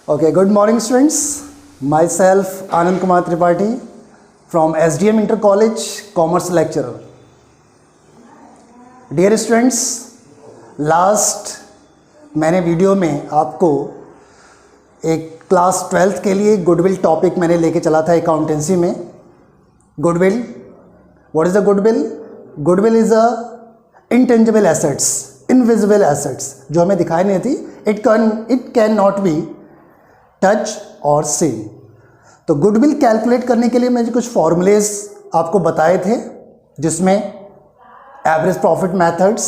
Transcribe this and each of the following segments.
Okay, good morning students. Myself Anand Kumar Tripathi from SDM Inter College Commerce lecturer. Dear students, last मैंने video में आपको एक class 12th के लिए goodwill topic मैंने लेके चला था अकाउंटेंसी में. Goodwill, what is a goodwill? Goodwill is a intangible assets, invisible assets जो हमें दिखाई नहीं थी. It can not be touch और सीन. तो गुडविल कैलकुलेट करने के लिए मैंने कुछ फॉर्मूलेज आपको बताए थे, जिसमें average profit methods,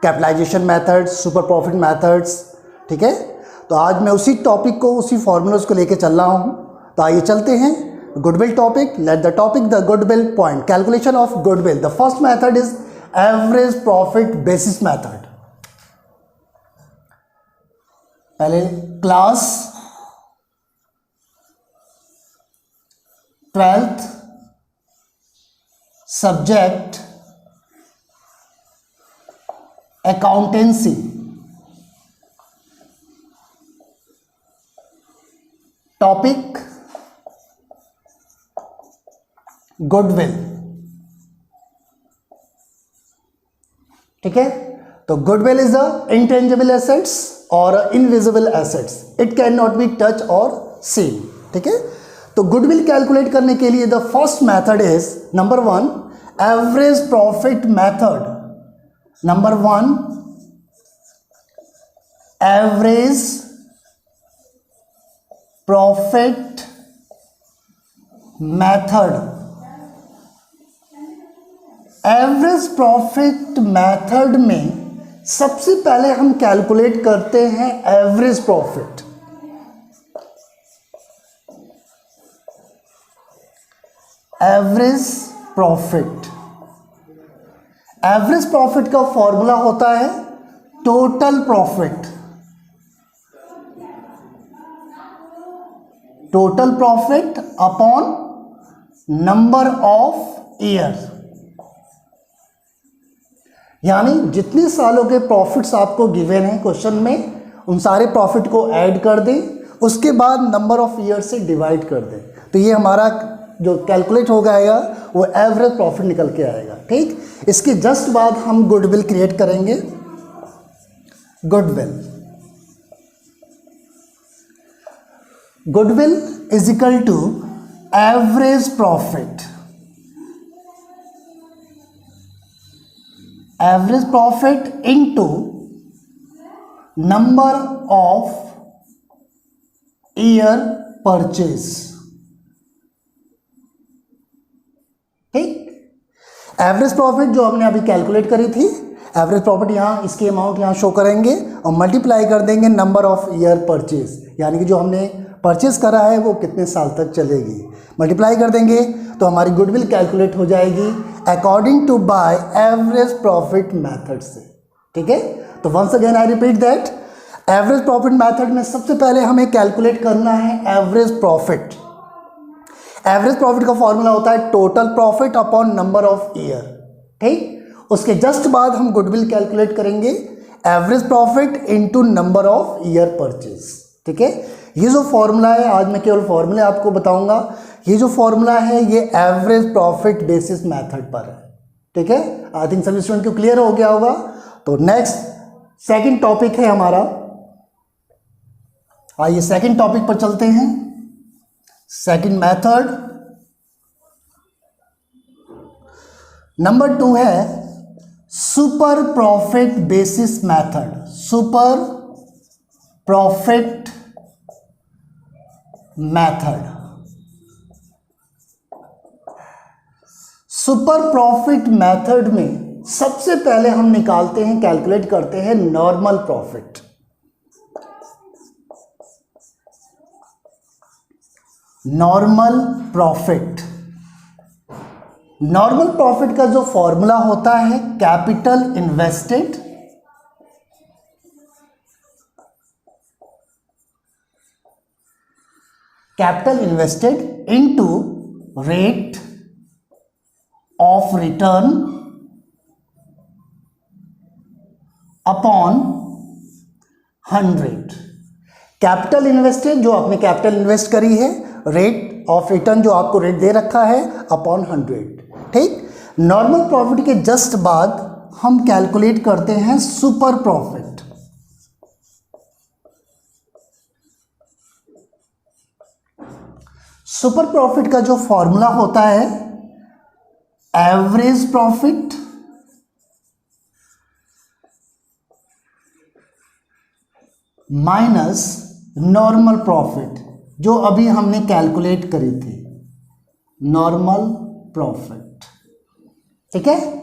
capitalization methods, super profit methods. ठीक है, तो आज मैं उसी टॉपिक को, उसी फॉर्मूलाज को लेके चल रहा हूँ. तो आइए चलते हैं goodwill topic. Let the topic the goodwill point. Calculation of goodwill. The first method is average profit basis method. पहले class 12th subject accountancy, topic goodwill. ठीक है, तो goodwill is a intangible assets और invisible assets. It can not be touch और seen. ठीक है, तो goodwill calculate करने के लिए the first method is number 1 average profit method. Number 1 average profit method. Average profit method में सबसे पहले हम कैलकुलेट करते हैं average profit. Average profit. Average profit का फॉर्मूला होता है total profit. Total profit upon number of year. यानी जितने सालों के प्रॉफिट्स आपको गिवन हैं क्वेश्चन में, उन सारे प्रॉफिट को ऐड कर दें, उसके बाद नंबर ऑफ ईयर से डिवाइड कर दें. तो ये हमारा जो कैलकुलेट हो जाएगा वो एवरेज प्रॉफिट निकल के आएगा. ठीक, इसके जस्ट बाद हम गुडविल क्रिएट करेंगे. Goodwill, goodwill is equal to average profit. Average profit into number of year purchase. ठीक, एवरेज प्रॉफिट जो हमने अभी कैलकुलेट करी थी, एवरेज प्रॉफिट यहाँ इसके अमाउंट यहाँ शो करेंगे और मल्टीप्लाई कर देंगे नंबर ऑफ ईयर परचेज, यानी कि जो हमने परचेज करा है वो कितने साल तक चलेगी. मल्टीप्लाई कर देंगे तो हमारी गुडविल कैलकुलेट हो जाएगी according to by average profit method से. ठीक है, तो once again I repeat that average profit method में सबसे पहले हमें कैलकुलेट करना है एवरेज प्रॉफिट. एवरेज प्रॉफिट का फॉर्मूला होता है total profit upon number of year. ठीक, उसके जस्ट बाद हम गुडविल कैलकुलेट करेंगे average profit into number of year purchase. ठीक है, ये जो फॉर्मूला है, आज मैं केवल फॉर्मूले आपको बताऊंगा. ये जो फॉर्मूला है ये एवरेज प्रॉफिट बेसिस मेथड पर है. ठीक है, आई थिंक सभी स्टूडेंट को क्लियर हो गया होगा. तो नेक्स्ट सेकंड टॉपिक है हमारा. आइए सेकंड टॉपिक पर चलते हैं. सेकंड मेथड नंबर 2 है super profit basis method. Super profit method. Super profit method में सबसे पहले हम निकालते हैं, कैलकुलेट करते हैं normal profit. Normal profit. Normal profit का जो फॉर्मूला होता है capital invested into rate of return upon 100. Capital invested, जो आपने कैपिटल इन्वेस्ट करी है, रेट ऑफ रिटर्न जो आपको रेट दे रखा है अपॉन 100, ठीक। नॉर्मल प्रॉफिट के जस्ट बाद हम कैलकुलेट करते हैं सुपर प्रॉफिट। सुपर प्रॉफिट का जो फॉर्मूला होता है average profit minus normal profit, जो अभी हमने कैलकुलेट करी थी, नॉर्मल प्रॉफिट, ठीक है।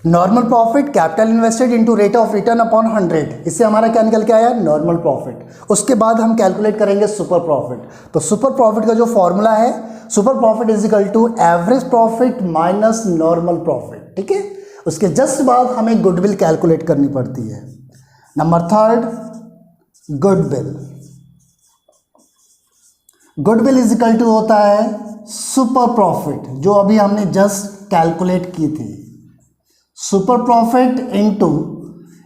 Normal profit capital invested into rate of return upon 100, इससे हमारा क्या निकल के आया, नॉर्मल प्रॉफिट। उसके बाद हम कैलकुलेट करेंगे सुपर प्रॉफिट। तो सुपर प्रॉफिट का जो फॉर्मूला है, super profit is equal to average profit minus normal profit, ठीक है। उसके जस्ट बाद हमें गुडविल कैलकुलेट करनी पड़ती है। Number third, goodwill. Goodwill is equal to होता है सुपर प्रॉफिट, जो अभी हमने जस्ट कैलकुलेट की थी, सुपर प्रॉफिट इनटू,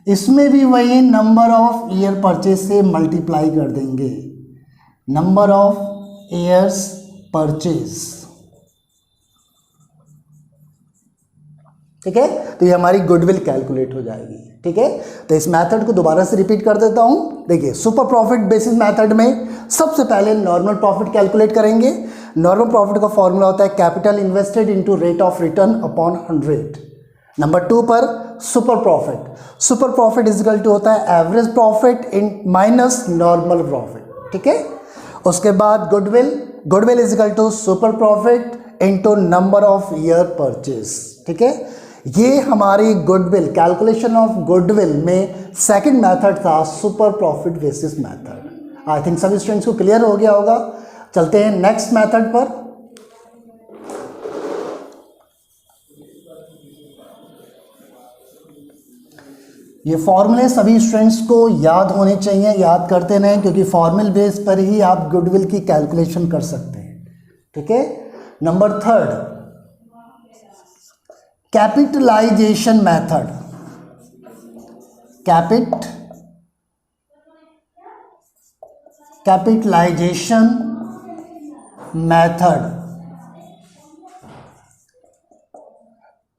इसमें भी वही नंबर ऑफ ईयर परचेज से मल्टीप्लाई कर देंगे, नंबर ऑफ ईयर्स परचेज, ठीक है। तो ये हमारी गुडविल कैलकुलेट हो जाएगी, ठीक है। तो इस मेथड को दोबारा से रिपीट कर देता हूं। देखिए, सुपर प्रॉफिट बेसिस मेथड में सबसे पहले नॉर्मल प्रॉफिट कैलकुलेट करेंगे। नॉर्मल प्रॉफिट का फॉर्मूला होता है capital invested into rate of return upon 100। Number 2 पर super profit, super profit is equal to होता है average profit in minus normal profit, ठीक है। उसके बाद goodwill, goodwill is equal to super profit into number of year purchase, ठीक है। ये हमारी गुडविल, कैलकुलेशन ऑफ गुडविल में सेकंड मेथड था super profit basis method. I think सभी स्टूडेंट्स को क्लियर हो गया होगा। चलते हैं नेक्स्ट मेथड पर। ये फॉर्मूले सभी स्टूडेंट्स को याद होने चाहिए, याद करते रहें, क्योंकि फॉर्मूल बेस पर ही आप गुडविल की कैलकुलेशन कर सकते हैं, ठीक है। Number third, capitalization method. Capitalization method,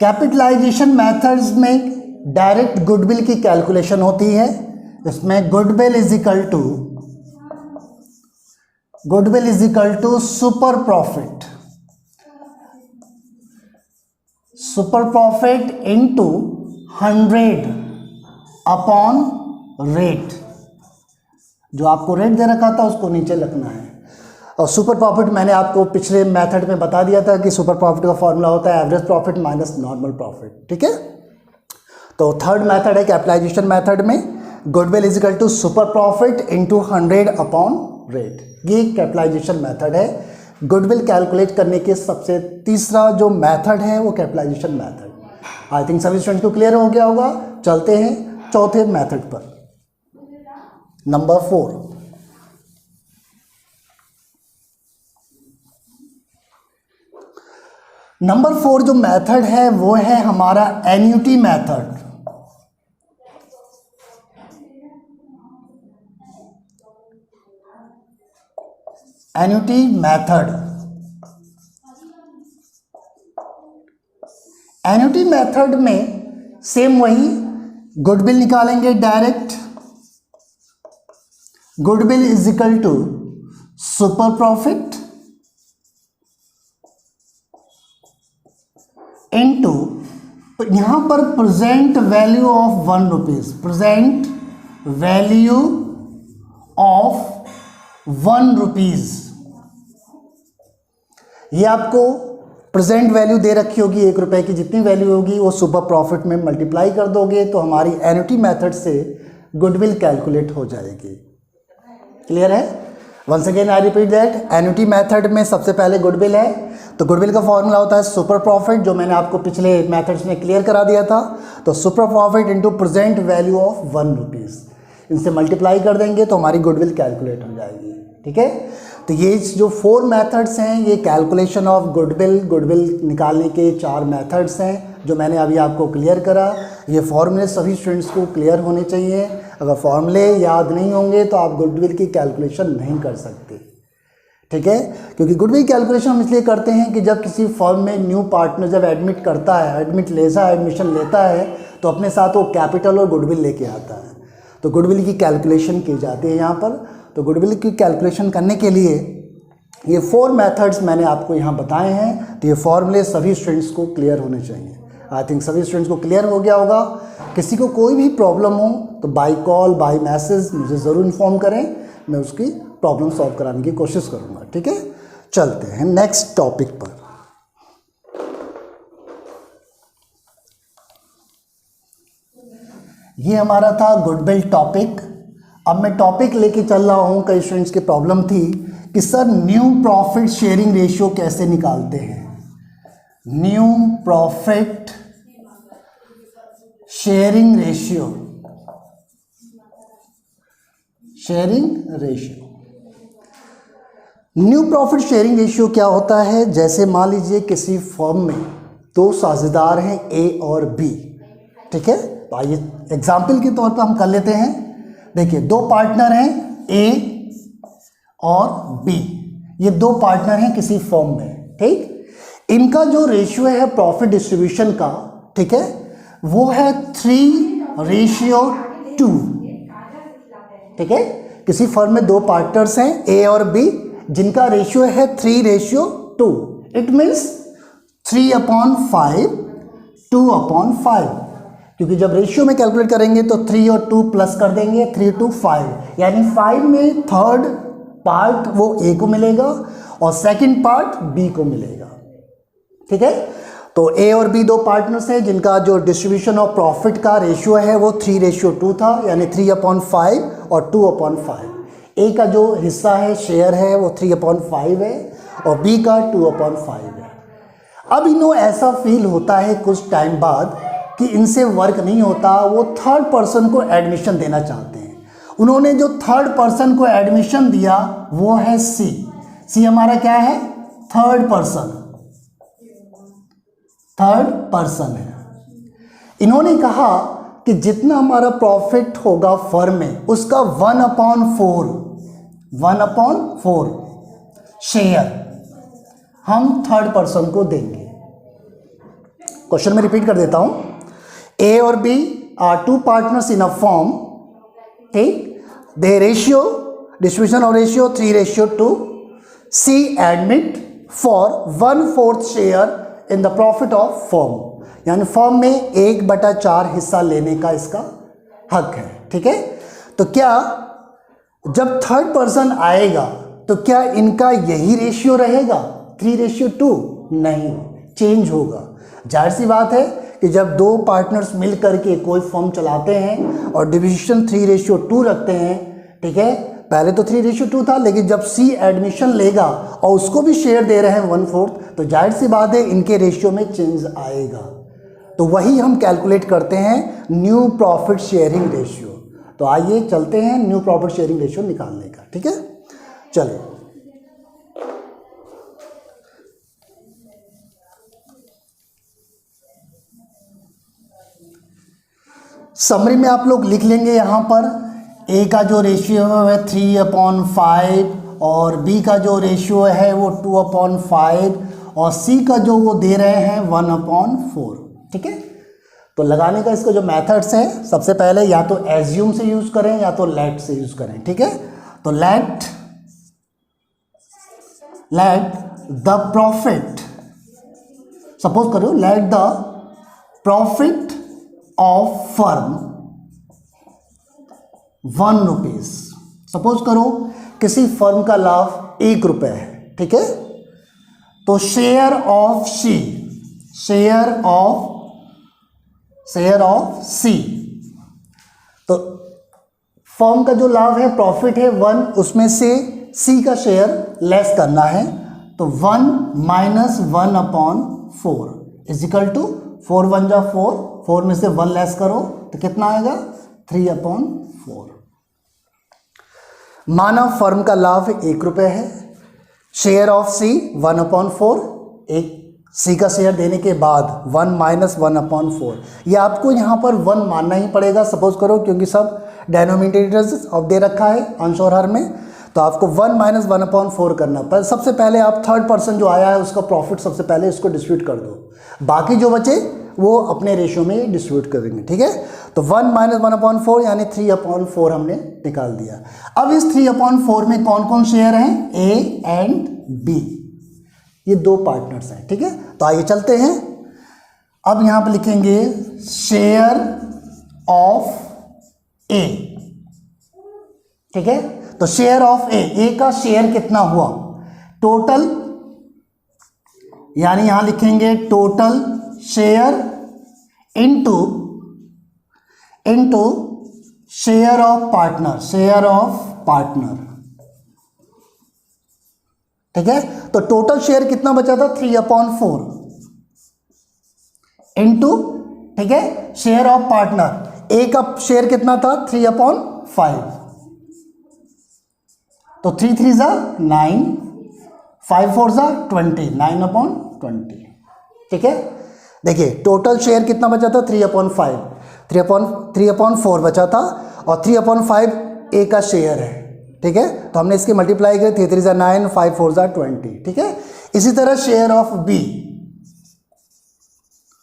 capitalization methods में डायरेक्ट गुडविल की कैलकुलेशन होती है। इसमें goodwill is equal to super profit, super profit into 100 upon rate. जो आपको रेट दे रखा था उसको नीचे लिखना है। और सुपर प्रॉफिट मैंने आपको पिछले मेथड में बता दिया था कि सुपर प्रॉफिट का फॉर्मूला होता है average profit minus normal profit, ठीक है। तो थर्ड मेथड है कैपिटलाइजेशन मेथड में goodwill is equal to super profit into 100 upon rate. ये कैपिटलाइजेशन मेथड है। गुडविल कैलकुलेट करने के सबसे तीसरा जो मेथड है वो कैपिटलाइजेशन मेथड। आई थिंक सभी स्टूडेंट को क्लियर हो गया होगा। चलते हैं चौथे मेथड पर, नंबर 4। नंबर 4 जो मेथड है वो है हमारा annuity method. Annuity method, annuity method में सेम वही गुडविल निकालेंगे direct. Goodwill is equal to super profit into, यहां पर present value of 1 rupees, present value of 1 rupees. ये आपको प्रेजेंट वैल्यू दे रखी होगी 1 रुपए की, जितनी वैल्यू होगी वो सुपर प्रॉफिट में मल्टीप्लाई कर दोगे तो हमारी एन्युटी मेथड से गुडविल कैलकुलेट हो जाएगी। क्लियर है? Once again I repeat that, annuity method में सबसे पहले गुडविल है, तो गुडविल का फॉर्मूला होता है सुपर प्रॉफिट, जो मैंने आपको पिछले मेथड्स में क्लियर करा दिया था। तो super profit into present value of 1 rupees, इनसे मल्टीप्लाई कर देंगे तो हमारी गुडविल कैलकुलेट हो जाएगी। ठीक है, तो ये जो 4 मेथड्स हैं ये कैलकुलेशन ऑफ गुडविल निकालने के 4 मेथड्स हैं जो मैंने अभी आपको क्लियर करा। ये फॉर्मूले सभी स्टूडेंट्स को क्लियर होने चाहिए। अगर फॉर्मूले याद नहीं होंगे तो आप गुडविल की कैलकुलेशन नहीं कर सकते, ठीक है। क्योंकि गुडविल कैलकुलेशन हम इसलिए करते हैं कि जब किसी फर्म में न्यू पार्टनर जब एडमिट करता है, एडमिशन लेता है, तो अपने साथ वो कैपिटल और गुडविल लेके आता है, तो गुडविल की कैलकुलेशन की जाती है यहाँ पर। तो गुडविल की कैलकुलेशन करने के लिए ये 4 मेथड्स मैंने आपको यहाँ बताए हैं। तो ये फॉर्मूले सभी स्टूडेंट्स को क्लियर होने चाहिए। आई थिंक सभी स्टूडेंट्स को क्लियर हो गया होगा। किसी को कोई भी प्रॉब्लम हो तो बाय कॉल बाय मैसेज मुझे ज़रूर इन्फॉर्म करें, मैं उसकी प्रॉब्लम सॉल्व कराने की कोशिश करूँगा, ठीक है। चलते हैं नेक्स्ट टॉपिक पर। ये हमारा था गुडविल टॉपिक। अब मैं टॉपिक लेके चल रहा हूँ, कई स्टूडेंट्स की प्रॉब्लम थी कि sir new profit sharing ratio कैसे निकालते हैं। New profit sharing ratio, new profit sharing ratio क्या होता है। जैसे मान लीजिए किसी फर्म में 2 साझेदार हैं ए और बी, ठीक है। तो आइए एग्जाम्पल के तौर पर हम कर लेते हैं। देखिए 2 पार्टनर हैं ए और बी, ये 2 पार्टनर हैं किसी फर्म में, ठीक। इनका जो रेशियो है प्रॉफिट डिस्ट्रीब्यूशन का, ठीक है, वो है 3:2, ठीक है। किसी फर्म में 2 पार्टनर्स हैं ए और बी जिनका रेशियो है 3:2। इट मीन्स 3/5, 2/5, क्योंकि जब रेशियो में कैलकुलेट करेंगे तो 3 और 2 प्लस कर देंगे, 3 to 5, यानी 5 में 3rd पार्ट वो ए को मिलेगा और 2nd पार्ट बी को मिलेगा, ठीक है। तो ए और बी 2 पार्टनर्स हैं जिनका जो डिस्ट्रीब्यूशन ऑफ प्रॉफिट का रेशियो है वो 3:2 था, यानी 3/5 और 2/5। ए का जो हिस्सा है शेयर है वो 3/5 है और बी का 2/5 है। अब इन्हों ऐसा फील होता है कुछ टाइम बाद कि इनसे वर्क नहीं होता, वो 3rd पर्सन को एडमिशन देना चाहते हैं। उन्होंने जो 3rd पर्सन को एडमिशन दिया वो है सी। सी हमारा क्या है, 3rd पर्सन है। इन्होंने कहा कि जितना हमारा प्रॉफिट होगा फर्म में उसका 1/4 शेयर हम 3rd पर्सन को देंगे। क्वेश्चन में रिपीट कर देता हूं। ए और B are 2 partners in a firm, ठीक। They ratio distribution of ratio 3:2। C admit for 1/4 share in the profit of firm, यानी फर्म में 1/4 हिस्सा लेने का इसका हक है, ठीक है। तो क्या जब 3rd पर्सन आएगा तो क्या इनका यही रेशियो रहेगा 3:2? नहीं, चेंज होगा। जाहिर सी बात है कि जब 2 पार्टनर्स मिल करके कोई फर्म चलाते हैं और डिविजन 3:2 रखते हैं, ठीक है। पहले तो 3:2 था, लेकिन जब सी एडमिशन लेगा और उसको भी शेयर दे रहे हैं 1/4, तो जाहिर सी बात है इनके रेशियो में चेंज आएगा। तो वही हम कैलकुलेट करते हैं न्यू प्रॉफिट शेयरिंग रेशियो। तो आइए चलते हैं न्यू प्रॉफिट शेयरिंग रेशियो निकालने का, ठीक है। चलिए समरी में आप लोग लिख लेंगे यहाँ पर ए का जो रेशियो है 3/5 और बी का जो रेशियो है वो 2/5 और सी का जो वो दे रहे हैं 1/4, ठीक है। तो लगाने का इसका जो मेथड्स है, सबसे पहले या तो एज्यूम से यूज करें या तो लेट से यूज करें, ठीक है। तो लेट द प्रॉफिट, सपोज करो late the profit of firm 1 rupees. Suppose करो किसी फर्म का लाभ 1 रुपये है, ठीक है। तो शेयर ऑफ सी, तो फर्म का जो लाभ है प्रॉफिट है 1, उसमें से सी का शेयर लेस करना है। तो 1 - 1/4 इज इक्वल टू 4 × 1 = 4, 4 में से 1 लेस करो तो कितना आएगा 3/4। माना फर्म का लाभ 1 रुपये है, शेयर ऑफ सी 1/4, एक सी का शेयर देने के बाद 1 माइनस 1/4, ये आपको यहाँ पर 1 मानना ही पड़ेगा, सपोज करो, क्योंकि सब डेनोमिनेटर्स ऑफ दे रखा है अंश और हर में, तो आपको 1 माइनस 1/4 करना। पर सबसे पहले आप थर्ड पर्सन जो आया है उसका प्रॉफिट सबसे पहले इसको डिस्ट्रीब्यूट कर दो, बाकी जो बचे वो अपने रेशियो में डिस्ट्रीब्यूट करेंगे, ठीक है। तो 1 माइनस 1/4 यानी 3/4 हमने निकाल दिया। अब इस 3/4 में कौन कौन शेयर हैं, ए एंड बी, ये दो पार्टनर्स हैं, ठीक है। तो आइए चलते हैं, अब यहां पर लिखेंगे शेयर ऑफ ए, ठीक है। तो शेयर ऑफ ए का शेयर कितना हुआ टोटल, यानी यहां लिखेंगे total share into share of partner, share of partner, ठीक है। तो टोटल शेयर कितना बचा था 3/4 इनटू, ठीक है, शेयर ऑफ पार्टनर, ए का शेयर कितना था 3/5, तो 3 3 जा 9, 5 4 जा 20, 9/20, ठीक है। देखिए टोटल शेयर कितना बचा था 3/5, 3/4 बचा था, और 3/5 ए का शेयर है, ठीक है। तो हमने इसकी मल्टीप्लाई किया, 3 3 जा 9, 5 4 जा 20, ठीक है। इसी तरह share of B,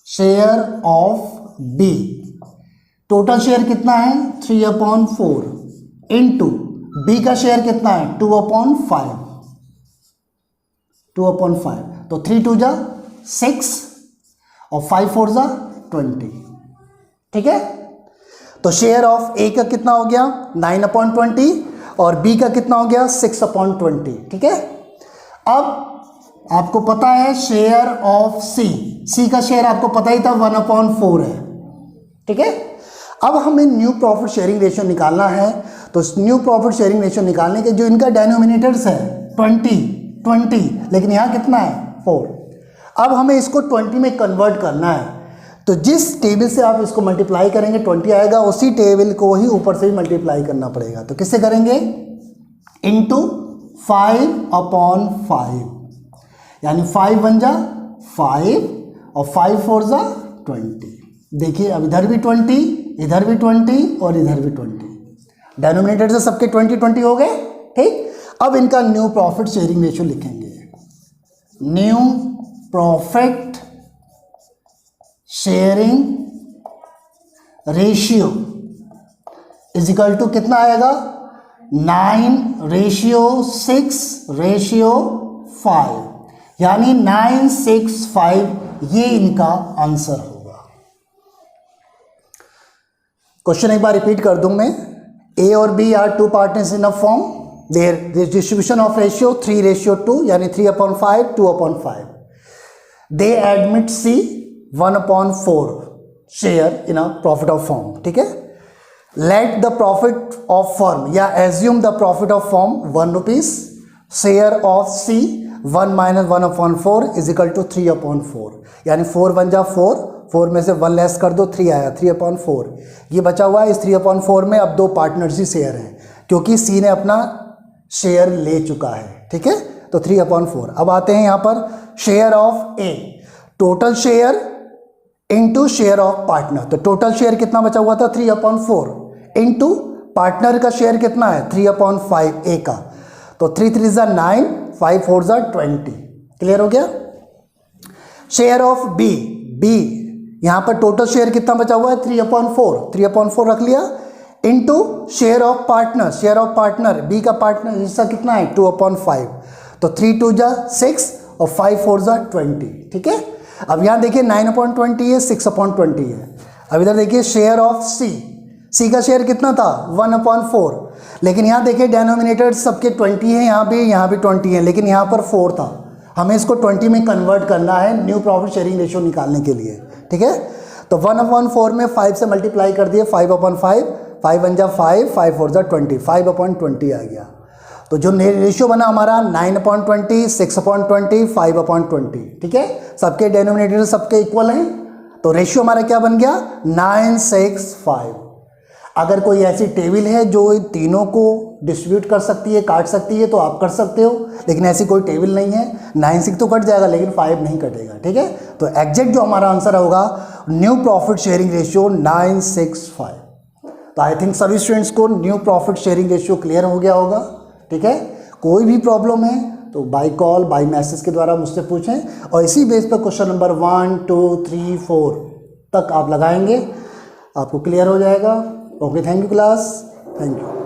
share of B total share कितना है 3/4 इनटू बी का शेयर कितना है 2/5, तो 3 2 जा 6 और 5 4 जा 20, ठीक है। तो शेयर ऑफ ए का कितना हो गया 9/20 और बी का कितना हो गया 6/20, ठीक है। अब आपको पता है शेयर ऑफ सी का शेयर आपको पता ही था 1/4 है, ठीक है। अब हमें न्यू प्रॉफिट शेयरिंग रेशियो निकालना है, तो न्यू प्रॉफिट शेयरिंग रेशियो निकालने के जो इनका डेनोमिनेटर्स है 20, लेकिन यहाँ कितना है 4, अब हमें इसको 20 में कन्वर्ट करना है, तो जिस टेबल से आप इसको मल्टीप्लाई करेंगे 20 आएगा, उसी टेबल को ही ऊपर से भी मल्टीप्लाई करना पड़ेगा। तो किससे करेंगे इंटू 5/5, यानी 5 1 जा 5 और 5 4 जा 20। देखिए अब इधर भी 20, इधर भी 20 और इधर भी 20, डेनोमिनेटर से सबके 20 20 हो गए, ठीक। अब इनका न्यू प्रॉफिट शेयरिंग रेशियो लिखेंगे, new profit sharing ratio is equal to कितना आएगा 9:6:5, यानी 965, ये इनका आंसर होगा। क्वेश्चन एक बार रिपीट कर दूं मैं, ए और B are two partners in a form, their distribution of ratio 3:2, यानी 3/5 2/5, they admit C 1/4 share in a profit of form, ठीक है। Let the profit of firm या assume the profit of firm 1 rupees, share of C 1 minus 1/4 is equal to 3/4, यानी 4 1 जा 4, 4 में से 1 less कर दो 3 आया 3/4, ये बचा हुआ है। इस 3/4 में अब दो पार्टनर्स ही शेयर हैं, क्योंकि सी ने अपना शेयर ले चुका है, ठीक है। तो 3/4। अब आते हैं यहाँ पर share of A, total share into share of partner, तो टोटल शेयर कितना बचा हुआ था 3/4 इनटू पार्टनर का शेयर कितना है 3/5 ए का, तो 3 3 जा 9, 5 4 जा 20, क्लियर हो गया। शेयर ऑफ बी, यहाँ पर टोटल शेयर कितना बचा हुआ है 3/4 रख लिया, into share of partner, share of partner B का पार्टनर हिस्सा कितना है 2/5, तो 3 2 जा 6 और 5 4 जा 20, ठीक है। अब यहाँ देखिए 9/20 है 6/20 है। अब इधर देखिए शेयर ऑफ सी का शेयर कितना था 1/4, लेकिन यहाँ देखिए डेनोमिनेटर सबके 20 है, यहाँ भी 20 है, लेकिन यहाँ पर 4 था, हमें इसको 20 में कन्वर्ट करना है न्यू प्रॉफिट शेयरिंग रेशियो निकालने के लिए, ठीक है। तो 1/4 में 5 से मल्टीप्लाई कर दिए 5/5, 5 1 जा 5, 5 4 जा 20, 5/20 आ गया। तो जो रेशियो बना हमारा 9/20, 6/20, 5/20, ठीक है। सबके डेनोमिनेटर सबके इक्वल हैं, तो रेशियो हमारा क्या बन गया 965। अगर कोई ऐसी टेबल है जो इन तीनों को डिस्ट्रीब्यूट कर सकती है, काट सकती है, तो आप कर सकते हो, लेकिन ऐसी कोई टेबल नहीं है। 9 6 तो कट जाएगा लेकिन 5 नहीं कटेगा, ठीक है। तो एग्जैक्ट जो हमारा आंसर होगा न्यू प्रॉफिट शेयरिंग रेशियो 965। तो आई थिंक सभी स्टूडेंट्स को new profit sharing ratio clear हो गया होगा, ठीक है। कोई भी प्रॉब्लम है तो बाय कॉल बाय मैसेज के द्वारा मुझसे पूछें, और इसी बेस पर क्वेश्चन नंबर 1 2 3 4 तक आप लगाएंगे, आपको क्लियर हो जाएगा। Okay, thank you class, thank you.